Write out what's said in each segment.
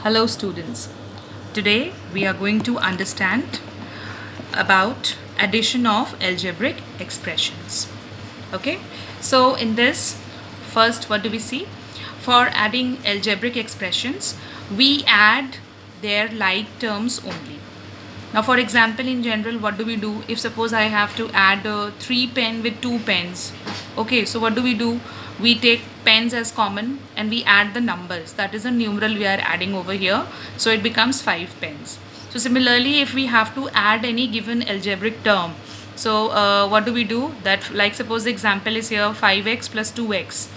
Hello students. Today we are going to understand about addition of algebraic expressions. Okay, so in this, first what do we see? For adding algebraic expressions, we add their like terms only. Now for example, in general, what do we do? If suppose I have to add 3 pen with 2 pens. Okay, so what do? We take pens as common and we add the numbers. That is a numeral we are adding over here. So it becomes 5 pens. So similarly, if we have to add any given algebraic term, so what do? That, like suppose the example is here 5x plus 2x.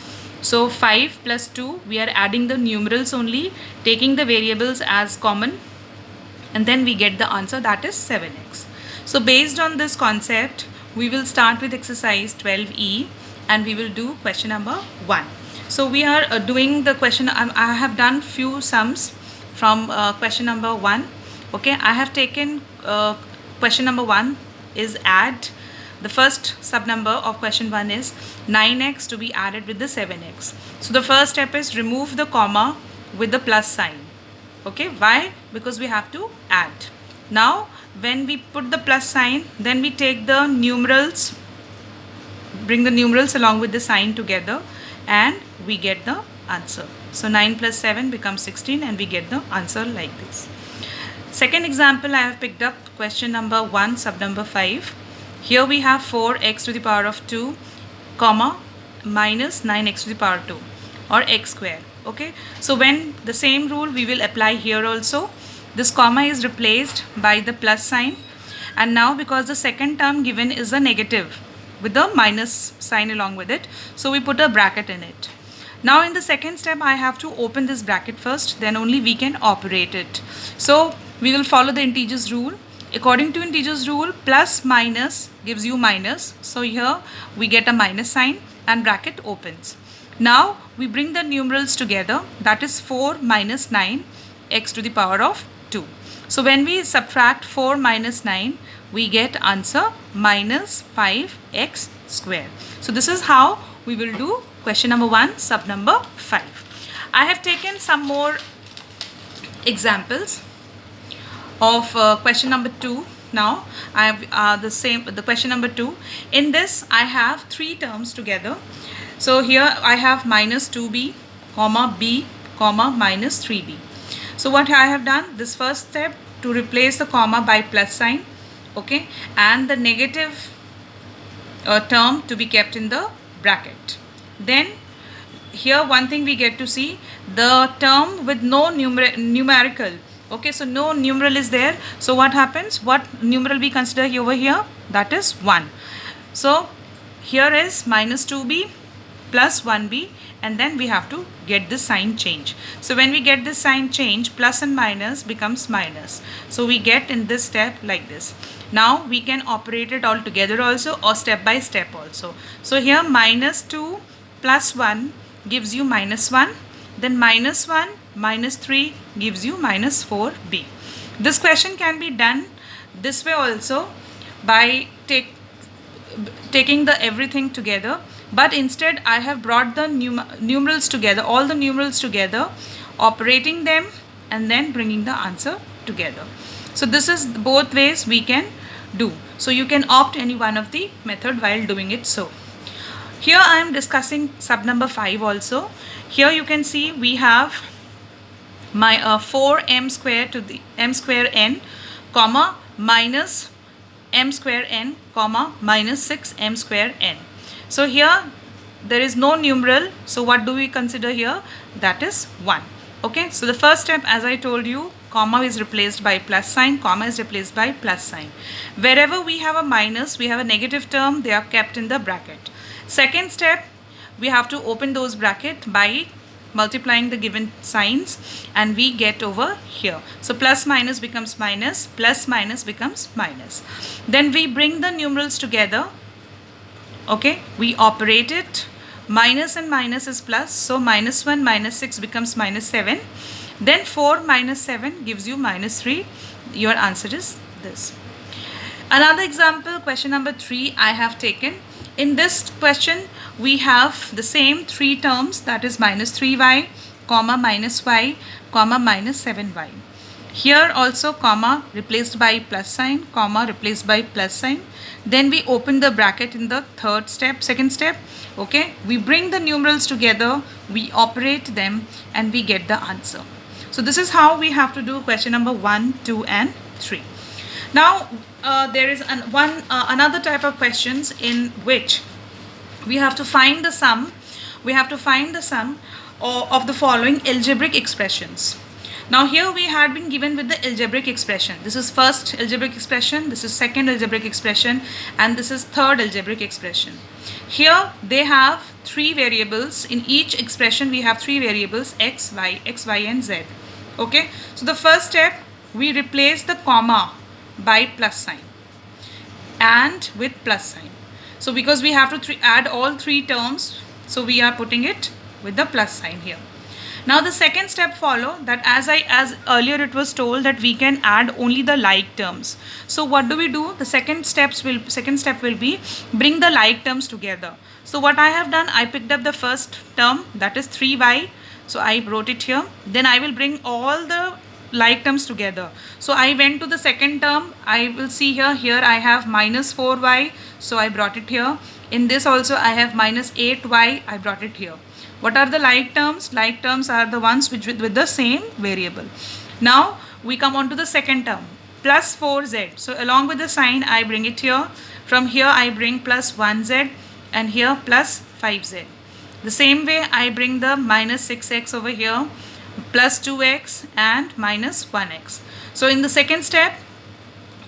So 5 plus 2, we are adding the numerals only, taking the variables as common, and then we get the answer, that is 7x. So based on this concept, we will start with exercise 12e and we will do question number 1. So we are doing the question. I have done few sums from question number 1. Okay, I have taken question number 1 is add. The first sub number of question 1 is 9x to be added with the 7x. So the first step is remove the comma with the plus sign. Okay, why? Because we have to add. Now when we put the plus sign, then we take the numerals, bring the numerals along with the sign together, and we get the answer. So 9 plus 7 becomes 16 and we get the answer like this. Second example, I have picked up question number 1 sub number 5. Here we have 4x to the power of 2 comma minus 9x to the power 2 or x square. Okay, so when the same rule we will apply here also, this comma is replaced by the plus sign, and now because the second term given is a negative with the minus sign along with it, so we put a bracket in it. Now in the second step, I have to open this bracket first, then only we can operate it. So we will follow the integers rule. According to integers rule, plus minus gives you minus, so here we get a minus sign and bracket opens. Now we bring the numerals together, that is 4 minus 9 x to the power of 2. So when we subtract 4 minus 9, we get answer minus 5x square. So this is how we will do question number 1 sub number 5. I have taken some more examples of question number 2. Now I have the question number 2. In this I have 3 terms together. So here I have minus 2b, comma b, comma minus 3b. So what I have done, this first step, to replace the comma by plus sign, okay, and the negative term to be kept in the bracket. Then here one thing we get to see, the term with no numerical. Okay, so no numeral is there. So what happens? What numeral we consider over here? That is 1. So here is minus 2b plus 1b, and then we have to get this sign change. So when we get this sign change, plus and minus becomes minus. So we get in this step like this. Now we can operate it all together also, or step by step also. So here minus 2 plus 1 gives you minus 1. Then minus 1 minus 3 gives you minus 4b. This question can be done this way also, by taking the everything together, but instead I have brought the numerals together, all the numerals together, operating them and then bringing the answer together. So this is both ways we can do. So you can opt any one of the method while doing it. So here I am discussing sub number 5 also. Here you can see we have my 4m square to the m square n, comma minus m square n, comma minus 6m square n. So here there is no numeral, so what do we consider here? That is 1. Okay, so the first step, as I told you, comma is replaced by plus sign, comma is replaced by plus sign. Wherever we have a minus, we have a negative term, they are kept in the bracket. Second step, we have to open those bracket by multiplying the given signs, and we get over here. So plus minus becomes minus, plus minus becomes minus. Then we bring the numerals together. Okay, we operate it. Minus and minus is plus, so minus 1 minus 6 becomes minus 7. Then 4 minus 7 gives you minus 3. Your answer is this. Another example, question number 3 I have taken. In this question we have the same 3 terms, that is minus 3y, comma minus y, comma minus 7y. Here also comma replaced by plus sign, comma replaced by plus sign. Then we open the bracket in the second step. Okay, we bring the numerals together, we operate them, and we get the answer. So this is how we have to do question number 1, 2, and 3. Now there is another type of questions in which we have to find the sum. We have to find the sum of the following algebraic expressions. Now here we had been given with the algebraic expression. This is first algebraic expression, this is second algebraic expression, and this is third algebraic expression. Here they have three variables. In each expression we have three variables, x, y, and z. Okay, so the first step, we replace the comma by plus sign and with plus sign. So because we have to add all three terms, so we are putting it with the plus sign here. Now the second step follow that as earlier it was told that we can add only the like terms. So what do we do? The second step will be bring the like terms together. So what I have done, I picked up the first term, that is 3y. So I wrote it here. Then I will bring all the like terms together. So I went to the second term. I will see here I have minus 4y. So I brought it here. In this also I have minus 8y. I brought it here. What are the like terms? Like terms are the ones which with the same variable. Now we come on to the second term, plus 4z. So along with the sign I bring it here. From here I bring plus 1z and here plus 5z. The same way I bring the minus 6x over here, plus 2x and minus 1x. So in the second step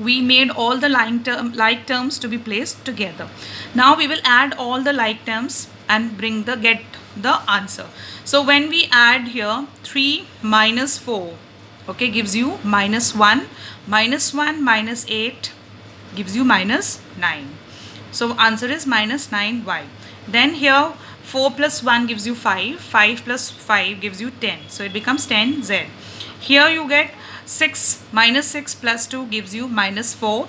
we made all the like terms to be placed together. Now we will add all the like terms and get the answer. So when we add here 3 minus 4, okay, gives you minus 1, minus 1 minus 8 gives you minus 9. So answer is minus 9y. Then here 4 plus 1 gives you 5, 5 plus 5 gives you 10. So it becomes 10z. Here you get 6 minus 6 plus 2 gives you minus 4,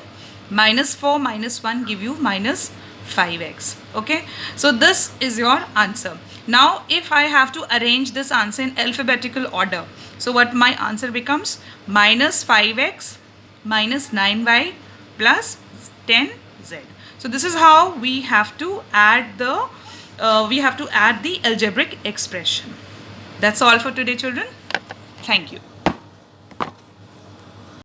minus 4 minus 1 give you minus 5x. Okay, so this is your answer. Now if I have to arrange this answer in alphabetical order, so what my answer becomes, minus 5x minus 9y plus 10z. So this is how we have to add the algebraic expression. That's all for today, children. Thank you.